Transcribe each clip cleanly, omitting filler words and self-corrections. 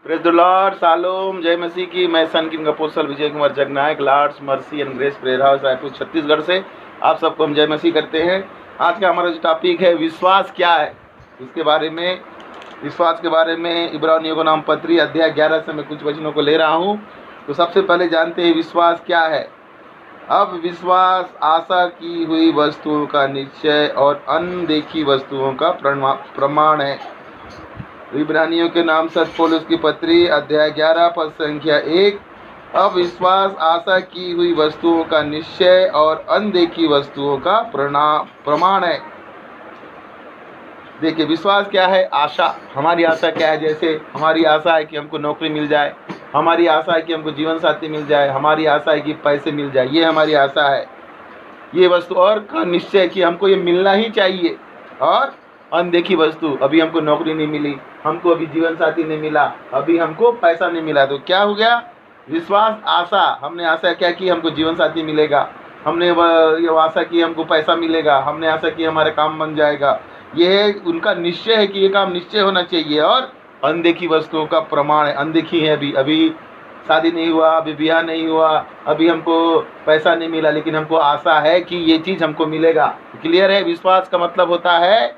Praise the lord, shalom, जय मसीह की। मैं son king apostle Vijay Kumar Jagnayak, lord's mercy and grace prayer house Raipur Chhattisgarh से आप सबको हम जय मसीह करते हैं। आज का हमारा जो टॉपिक है विश्वास क्या है, इसके बारे में, विश्वास के बारे में इब्रानियों को नाम पत्री अध्याय 11 से मैं कुछ वचनों को ले रहा हूँ। तो सबसे पहले जानते हैं विश्वास क्या है। अब विश्वास आशा की हुई वस्तुओं का निश्चय और अनदेखी वस्तुओं का प्रमाण है। इब्रानियों के नाम सत पौलुस की पत्री अध्याय 11 पद संख्या 1। अब विश्वास आशा की हुई वस्तुओं का निश्चय और अनदेखी वस्तुओं का प्रमाण है। देखिए विश्वास क्या है। आशा, हमारी आशा क्या है। जैसे हमारी आशा है कि हमको नौकरी मिल जाए, हमारी आशा है कि हमको जीवन साथी मिल जाए, हमारी आशा है कि पैसे मिल जाए, ये हमारी आशा है। ये वस्तु और का निश्चय कि हमको ये मिलना ही चाहिए। और अनदेखी वस्तु, अभी हमको नौकरी नहीं मिली, हमको अभी जीवन साथी नहीं मिला, अभी हमको पैसा नहीं मिला, तो क्या हो गया। विश्वास आशा, हमने आशा क्या की हमको जीवन साथी मिलेगा, हमने ये आशा की हमको पैसा मिलेगा, हमने आशा की हमारा काम बन जाएगा। ये उनका निश्चय है कि ये काम निश्चय होना चाहिए। और अनदेखी वस्तुओं का प्रमाण है। अनदेखी है, अभी शादी नहीं हुआ, अभी ब्याह नहीं हुआ, अभी हमको पैसा नहीं मिला, लेकिन हमको आशा है कि ये चीज़ हमको मिलेगा। क्लियर है। विश्वास का मतलब होता है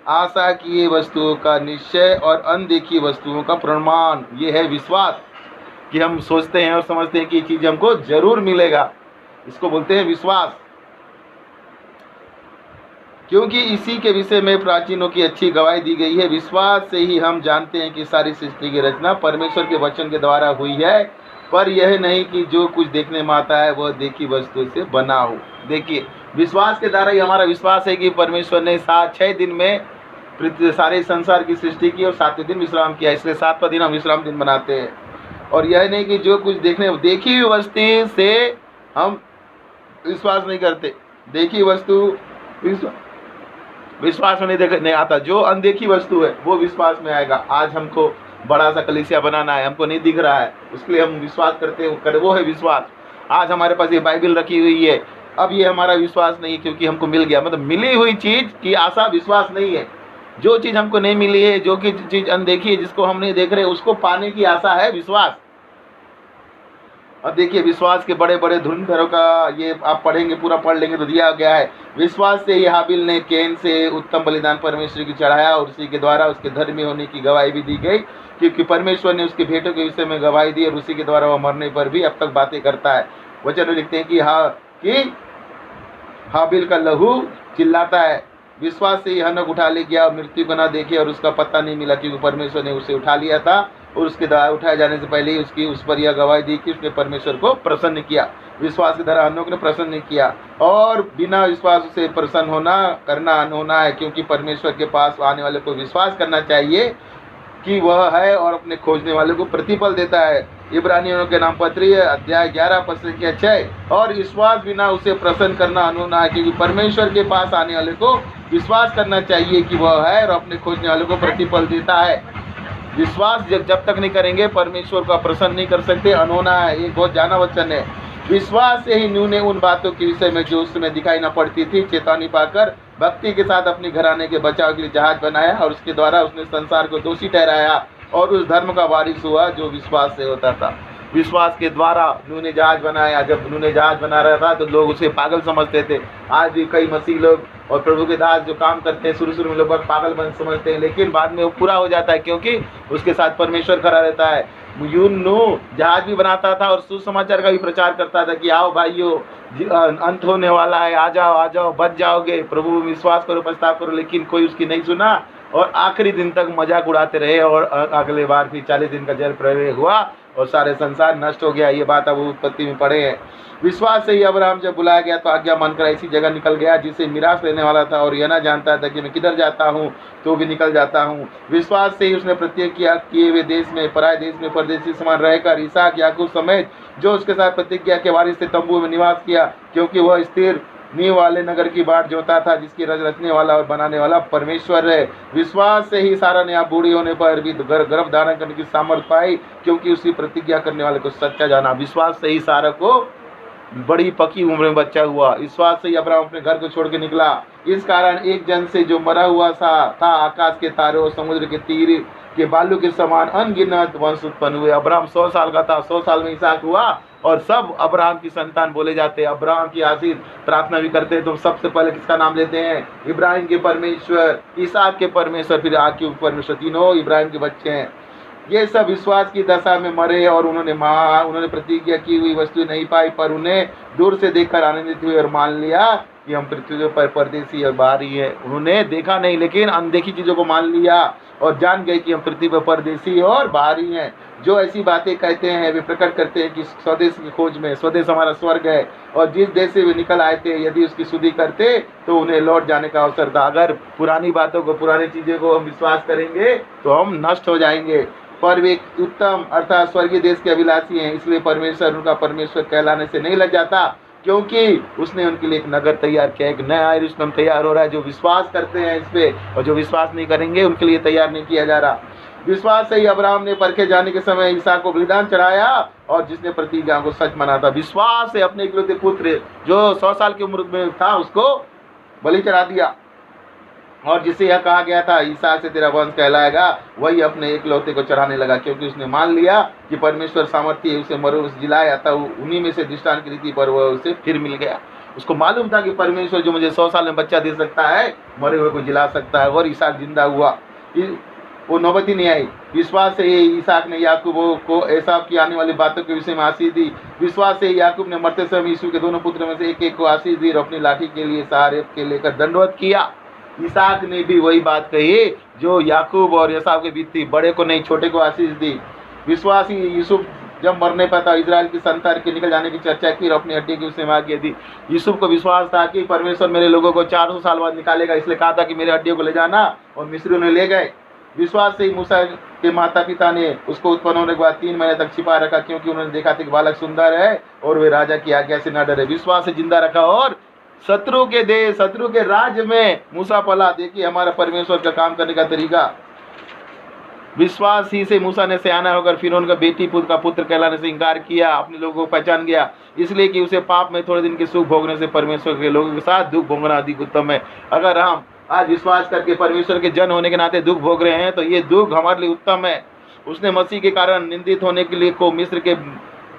आशा किए वस्तुओं का निश्चय और अनदेखी वस्तुओं का प्रमाण। ये है विश्वास, कि हम सोचते हैं और समझते हैं कि ये चीज़ हमको जरूर मिलेगा। इसको बोलते हैं विश्वास। क्योंकि इसी के विषय में प्राचीनों की अच्छी गवाही दी गई है। विश्वास से ही हम जानते हैं कि सारी सृष्टि की रचना परमेश्वर के वचन के द्वारा हुई है, पर यह नहीं कि जो कुछ देखने में आता है वह देखी वस्तु से बना हो। देखिए विश्वास के द्वारा ही हमारा विश्वास है कि परमेश्वर ने 6 दिन में सारे संसार की सृष्टि की और 7वें दिन विश्राम किया, इसलिए 7वां दिन हम विश्राम दिन बनाते हैं। और यह नहीं कि जो कुछ देखी हुई वस्तु से हम विश्वास नहीं करते। देखी वस्तु विश्वास में नहीं आता। जो अनदेखी वस्तु है वो विश्वास में आएगा। आज हमको बड़ा सा कलीसिया बनाना है, हमको नहीं दिख रहा है, उसके लिए हम विश्वास करते हैं, वो है विश्वास। आज हमारे पास ये बाइबल रखी हुई है, अब ये हमारा विश्वास नहीं है क्योंकि हमको मिल गया। मतलब मिली हुई चीज़ की आशा विश्वास नहीं है। जो चीज़ हमको नहीं मिली है, जो कि चीज़ अनदेखी है, जिसको हम नहीं देख रहे, उसको पाने की आशा है विश्वास। अब देखिए विश्वास के बड़े बड़े धुरंधरों का ये आप पढ़ेंगे, पूरा पढ़ लेंगे तो दिया गया है। विश्वास से ही हाबिल ने कैन से उत्तम बलिदान परमेश्वर की चढ़ाया और उसी के द्वारा उसके धर्मी होने की गवाही भी दी गई, क्योंकि परमेश्वर ने उसकी भेंटों के विषय में गवाही दी और उसी के द्वारा वह मरने पर भी अब तक बातें करता है। वचन में लिखते हैं कि हाबिल का लहू चिल्लाता है। विश्वास से ही हनोक उठा ले गया और मृत्यु को न देखे और उसका पता नहीं मिला, क्योंकि परमेश्वर ने उसे उठा लिया था और उसके द्वारा उठाए जाने से पहले ही उसकी उस पर यह गवाही दी कि उसने परमेश्वर को प्रसन्न किया। विश्वास के द्वारा हनोक ने प्रसन्न नहीं किया, और बिना विश्वास से प्रसन्न होना होना है, क्योंकि परमेश्वर के पास आने वाले को विश्वास करना चाहिए कि वह है और अपने खोजने वाले को प्रतिफल देता है। इब्रानियों के नाम पत्री अध्याय 11 पद संख्या 6। और विश्वास बिना उसे प्रसन्न करना अनहोना है, क्योंकि परमेश्वर के पास आने वाले को विश्वास करना चाहिए कि वह है और अपने खोजने वाले को प्रतिफल देता है। विश्वास जब तक नहीं करेंगे परमेश्वर को प्रसन्न नहीं कर सकते, अनहोना है। एक बहुत जाना वचन है। विश्वास से ही नूह ने उन बातों के विषय में जो उस समय दिखाई न पड़ती थी चेतावनी पाकर भक्ति के साथ अपने घराने के बचाव के लिए जहाज बनाया, और उसके द्वारा उसने संसार को दोषी ठहराया और उस धर्म का वारिस हुआ जो विश्वास से होता था। विश्वास के द्वारा नूह ने जहाज बनाया। जब नूह ने जहाज बना रहा था तो लोग उसे पागल समझते थे। आज भी कई मसीह लोग और प्रभु के दास जो काम करते हैं, शुरू में लोग पागल बन समझते हैं, लेकिन बाद में वो पूरा हो जाता है, क्योंकि उसके साथ परमेश्वर खड़ा रहता है। नूह जहाज भी बनाता था और सुसमाचार का भी प्रचार करता था कि आओ भाइयों, अंत होने वाला है, आ जाओ, बच जाओगे, प्रभु विश्वास करो, पछताव करो। लेकिन कोई उसकी नहीं सुना और आखिरी दिन तक मजाक उड़ाते रहे, और अगले बार फिर 40 दिन का जल प्रलय हुआ और सारे संसार नष्ट हो गया। ये बात अब उत्पत्ति में पढ़े हैं। विश्वास से ही अब्राहम जब बुलाया गया तो आज्ञा मानकर ऐसी जगह निकल गया जिसे मिरास लेने वाला था, और यह न जानता था कि मैं किधर जाता हूँ, तो भी निकल जाता हूँ। विश्वास से ही उसने प्रतिज्ञा किया किए हुए देश में, पराये देश में परदेशी समान रहकर इसहाक याकूब समेत जो उसके साथ प्रतिज्ञा के वारिस थे तंबू में निवास किया, क्योंकि वह स्थिर नींव वाले नगर की बाट जोता था जिसकी रचने वाला और बनाने वाला परमेश्वर है। विश्वास से ही सारा ने आप बूढ़ी होने पर भी गर्भ धारण करने की सामर्थ्य पाई, क्योंकि उसी प्रतिज्ञा करने वाले को सच्चा जाना। विश्वास से ही सारा को बड़ी पकी उम्र में बच्चा हुआ। विश्वास से ही अब्राहम अपने घर को छोड़ के निकला। इस कारण एक जन से जो मरा हुआ था आकाश के तारों और समुद्र के तीर के बालू के समान अनगिनत वंश उत्पन्न हुए। अब्राहम 100 साल का था, 100 साल में इसहाक हुआ, और सब अब्राहम की संतान बोले जाते हैं। अब्राहम की आशीष प्रार्थना भी करते हैं तो सबसे पहले किसका नाम लेते हैं? इब्राहिम के परमेश्वर, इसहाक के परमेश्वर, फिर याकूब के परमेश्वर, तीनों इब्राहिम के बच्चे हैं। ये सब विश्वास की दशा में मरे और उन्होंने प्रतिज्ञा की हुई वस्तु नहीं पाई, पर उन्हें दूर से देखकर आनंदित हुए और मान लिया कि हम पृथ्वी पर परदेसी और बाहरी है। उन्होंने देखा नहीं, लेकिन अनदेखी चीजों को मान लिया और जान गए कि हम पृथ्वी पर परदेसी और बाहरी हैं। जो ऐसी बातें कहते हैं वे प्रकट करते हैं कि स्वदेश की खोज में, स्वदेश हमारा स्वर्ग है, और जिस देश से वे निकल आए थे यदि उसकी शुद्धि करते तो उन्हें लौट जाने का अवसर था। अगर पुरानी बातों को, पुरानी चीज़ों को हम विश्वास करेंगे तो हम नष्ट हो जाएंगे। पर वे उत्तम अर्थात स्वर्गीय देश के अभिलाषी हैं, इसलिए परमेश्वर उनका परमेश्वर कहलाने से नहीं लग जाता, क्योंकि उसने उनके लिए एक नगर तैयार किया, एक नया यरूशलेम तैयार हो रहा है। जो विश्वास करते हैं इस पे, और जो विश्वास नहीं करेंगे उनके लिए तैयार नहीं किया जा रहा। विश्वास से ही अब्राहम ने परखे जाने के समय इसहाक को बलिदान चढ़ाया, और जिसने प्रतिज्ञा को सच माना था। विश्वास से अपने इकलौते पुत्र जो 100 साल की उम्र में था उसको बलि चढ़ा दिया, और जिसे यह कहा गया था इसहाक से तेरा वंश कहलाएगा, वही अपने इकलौते को चढ़ाने लगा, क्योंकि उसने मान लिया कि परमेश्वर सामर्थ्य है उसे मरे उसे जिलाया था। उन्हीं में से दृष्टांत की रीति पर वह उसे फिर मिल गया। उसको मालूम था कि परमेश्वर जो मुझे 100 साल में बच्चा दे सकता है, मरे हुए को जिला सकता है, और इसहाक जिंदा हुआ। वो नौबत ही नहीं आई। विश्वास से इसहाक ने याकूब को एसाव की आने वाली बातों के विषय में आशीष दी। विश्वास से याकूब ने मरते समय यीशु के दोनों पुत्र में से एक एक को आशीष दी और अपनी लाठी के लिए सहारे के लेकर दंडवत किया। इसहाक ने भी वही बात कही जो याकूब और एसाव के बीच थी, बड़े को नहीं छोटे को आशीष दी। विश्वास ही यूसुफ जब मरने पर था, इजराइल की संतान के निकल जाने की चर्चा की और अपनी हड्डी की उसने आज्ञा दी। यूसुफ को विश्वास था कि परमेश्वर मेरे लोगों को 400 साल बाद निकालेगा, इसलिए कहा था कि मेरे हड्डियों को ले जाना, और मिस्रियों ने ले गए। विश्वास से ही मूसा के माता पिता ने उसको उत्पन्न होने के बाद 3 महीने तक छिपा रखा, क्योंकि उन्होंने देखा था कि बालक सुंदर है और वे राजा की आज्ञा से न डरे। विश्वास से जिंदा रखा और शत्रु के देश, शत्रु के राज्य में मूसा पला। देखिए हमारा परमेश्वर का काम करने का तरीका। विश्वास ही से मूसा ने सयाना होकर फिरौन का बेटी पुत्र का पुत्र कहलाने से इंकार किया, अपने लोगों को पहचान गया, इसलिए कि उसे पाप में थोड़े दिन के सुख भोगने से परमेश्वर के लोगों के साथ दुख भोगना अधिक उत्तम है। अगर हम आज विश्वास करके परमेश्वर के जन होने के नाते दुख भोग रहे हैं तो ये दुख हमारे लिए उत्तम है। उसने मसीह के कारण निंदित होने के लिए को मिस्र के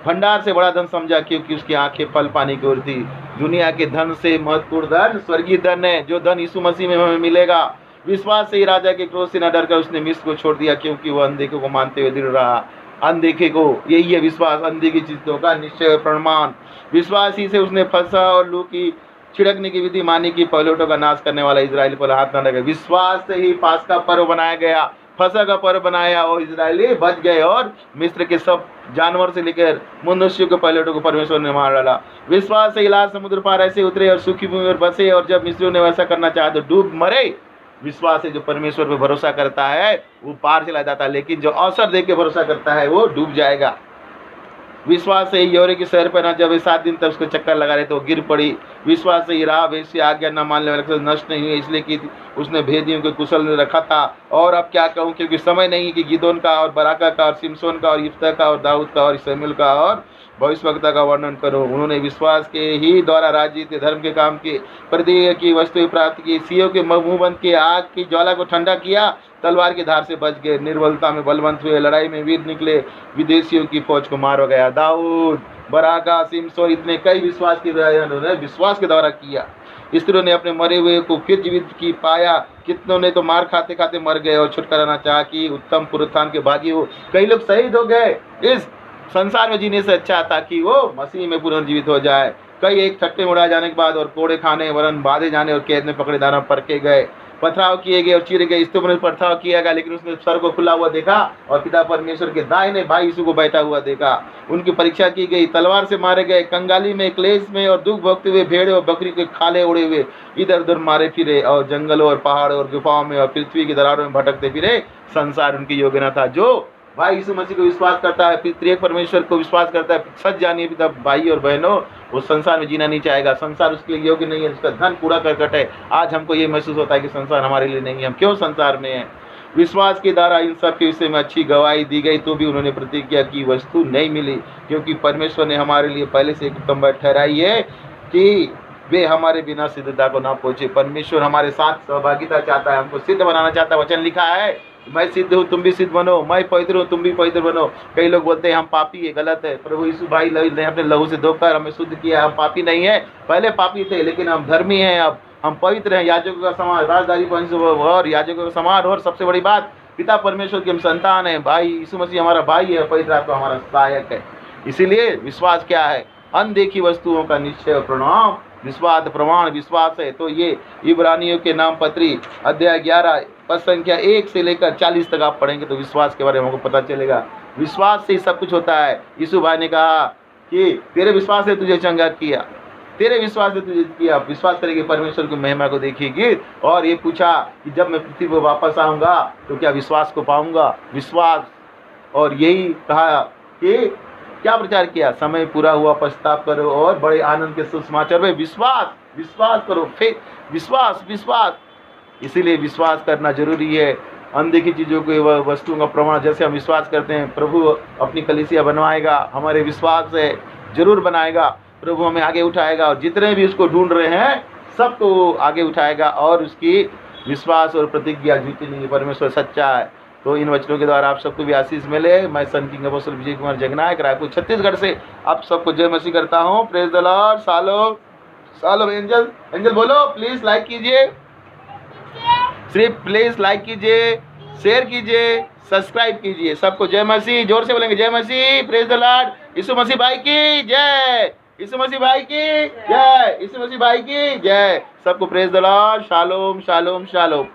भंडार से बड़ा धन समझा, क्योंकि उसकी आंखें फल पाने की ओर थी। दुनिया के धन से महत्वपूर्ण धन स्वर्गीय धन है, जो धन यीशु मसीह में हमें मिलेगा। विश्वास से ही राजा के क्रोध से न डरकर उसने मिस्र को छोड़ दिया, क्योंकि वह अनदेखे को मानते हुए दृढ़ रहा। अनदेखे को, यही है विश्वास, अनदेखी चीजों का निश्चय प्रमाण। विश्वास ही से उसने फंसा और लू की छिड़कने की विधि मानी कि पहलौठों का नाश करने वाला इजराइल पर हाथ न लगे। विश्वास से ही पास्का पर्व बनाया गया, फसह का पर्व बनाया, और इजरायली बच गए, और मिस्र के सब जानवर से लेकर मनुष्य के पहलौठों को परमेश्वर ने मार डाला। विश्वास से लाल समुद्र पार ऐसे उतरे और सूखी भूमि पर बसे, और जब मिस्रियों ने वैसा करना चाहा तो डूब मरे। विश्वास से जो परमेश्वर पर भरोसा करता है वो पार चला जाता है, लेकिन जो अवसर देख के भरोसा करता है वो डूब जाएगा। विश्वास से ही यौरे के शहर पर न जब 7 दिन तक उसको चक्कर लगा रहे तो गिर पड़ी। विश्वास से ही राह वैसी आज्ञा न मानने वाले से नष्ट नहीं हुई, इसलिए कि उसने भेदियों को कुशल में रखा था। और अब क्या कहूँ, क्योंकि समय नहीं कि गिदोन का और बराका का और सिमसोन का और यिप्तह का और दाऊद का और शमूएल का और भविष्यवक्ता का वर्णन करो। उन्होंने विश्वास के ही द्वारा राज्य जीते, धर्म के काम किए, प्रतिज्ञा की वस्तुएं प्राप्त की, सियों के मुंह बंद किए, आग की ज्वाला को ठंडा किया, तलवार की धार से बच गए, निर्बलता में बलवंत हुए, लड़ाई में वीर निकले, विदेशियों की फौज को मार गया। दाऊद, बराका, सिमसोन, इतने कई विश्वास की उन्होंने विश्वास के द्वारा किया। स्त्रियों ने अपने मरे हुए को फिर जीवित की पाया, कितनों ने तो मार खाते खाते मर गए और छुटकारा चाहा कि उत्तम पुनरुत्थान के भागी हो। कई लोग शहीद हो गए इस संसार में जीने से अच्छा था कि वो मसीह में पुनर्जीवित हो जाए। कई एक छट्टे में उड़ाए जाने के बाद और कोड़े खाने, वरन बांधे जाने और कैद में पकड़े दाना परखे गए, पथराव किए गए और चीरे गए। स्तूप में पथराव किया गया, लेकिन उसने सर को खुला हुआ देखा और पिता परमेश्वर के दाहिने भाई यीशु को बैठा हुआ देखा। उनकी परीक्षा की गई, तलवार से मारे गए, कंगाली में, क्लेश में और दुख भोगते हुए, भेड़ और बकरी के खाले उड़े हुए इधर उधर मारे फिरे, और जंगलों और पहाड़ों और गुफाओं में और पृथ्वी की दरारों में भटकते फिरे। संसार उनकी योग्य न था। जो भाई यीशु मसीह को विश्वास करता है, त्रिएक परमेश्वर को विश्वास करता है, सच जानिए पिता भाई और बहनों, वो संसार में जीना नहीं चाहेगा। संसार उसके लिए योग्य नहीं है, उसका धन कूड़ा करकट है। आज हमको ये महसूस होता है कि संसार हमारे लिए नहीं है, हम क्यों संसार में हैं। विश्वास के द्वारा इन सब के विषय में अच्छी गवाही दी गई, तो भी उन्होंने प्रतिज्ञा की वस्तु नहीं मिली, क्योंकि परमेश्वर ने हमारे लिए पहले से एक उत्तम बात ठहराई है कि वे हमारे बिना सिद्धता को ना पहुंचे। परमेश्वर हमारे साथ सहभागिता चाहता है, हमको सिद्ध बनाना चाहता है। वचन लिखा है मैं सिद्ध हूँ तुम भी सिद्ध बनो, मैं पवित्र हूँ तुम भी पवित्र बनो। कई लोग बोलते हैं हम पापी है, गलत है। प्रभु यीशु भाई ने अपने लहू से धोकर हमें शुद्ध किया। हम पापी नहीं है, पहले पापी थे लेकिन हम धर्मी हैं, अब हम पवित्र हैं, याजकों का समान, राजदारी वंश और याजकों का समान। और सबसे बड़ी बात, पिता परमेश्वर की हम संतान हैं। भाई यीशु मसीह हमारा भाई है, पवित्र आत्मा हमारा सहायक है। इसीलिए विश्वास क्या है? अनदेखी वस्तुओं का निश्चय और प्रणाम, विश्वास प्रमाण विश्वास है। तो ये इब्रानियों के नाम पत्री अध्याय 11 पद संख्या 1 से लेकर 40 तक आप पढ़ेंगे तो विश्वास के बारे में हमको पता चलेगा। विश्वास से ही सब कुछ होता है। यीशु भाई ने कहा कि तेरे विश्वास से तुझे चंगा किया, तेरे विश्वास से तुझे किया। विश्वास करेगी परमेश्वर की महिमा को देखेगी। और ये पूछा कि जब मैं पृथ्वी पर वापस आऊँगा तो क्या विश्वास को पाऊँगा? विश्वास। और यही कहा कि क्या प्रचार किया? समय पूरा हुआ, पछताव करो और बड़े आनंद के सुसमाचार में विश्वास, विश्वास करो, फिर विश्वास, विश्वास। इसीलिए विश्वास करना जरूरी है। अनदेखी चीज़ों के वस्तुओं का प्रमाण जैसे हम विश्वास करते हैं, प्रभु अपनी कलीसिया बनवाएगा, हमारे विश्वास से जरूर बनाएगा। प्रभु हमें आगे उठाएगा और जितने भी उसको ढूंढ रहे हैं सबको आगे उठाएगा। और उसकी विश्वास और प्रतिज्ञा झूठी नहीं है, परमेश्वर सच्चा है। तो इन वचनों के द्वारा आप सबको भी आशीष मिले। मैं son king apostle Vijay Kumar Jagnayak, Raipur Chhattisgarh से आप सबको जय मसीह करता हूँ। Praise the lord. शालोम शालोम। एंजल एंजल बोलो, प्लीज लाइक कीजिए, सिर्फ प्लीज लाइक कीजिए, शेयर कीजिए, सब्सक्राइब कीजिए। सबको जय मसीह, जोर से बोलेंगे जय Masih. Praise the lord. Yeshu Masih भाई की जय, यीशु मसीह भाई की जय, यीशु मसीह भाई की जय। सबको प्रेज द लॉर्ड। शालोम शालोम शालोम।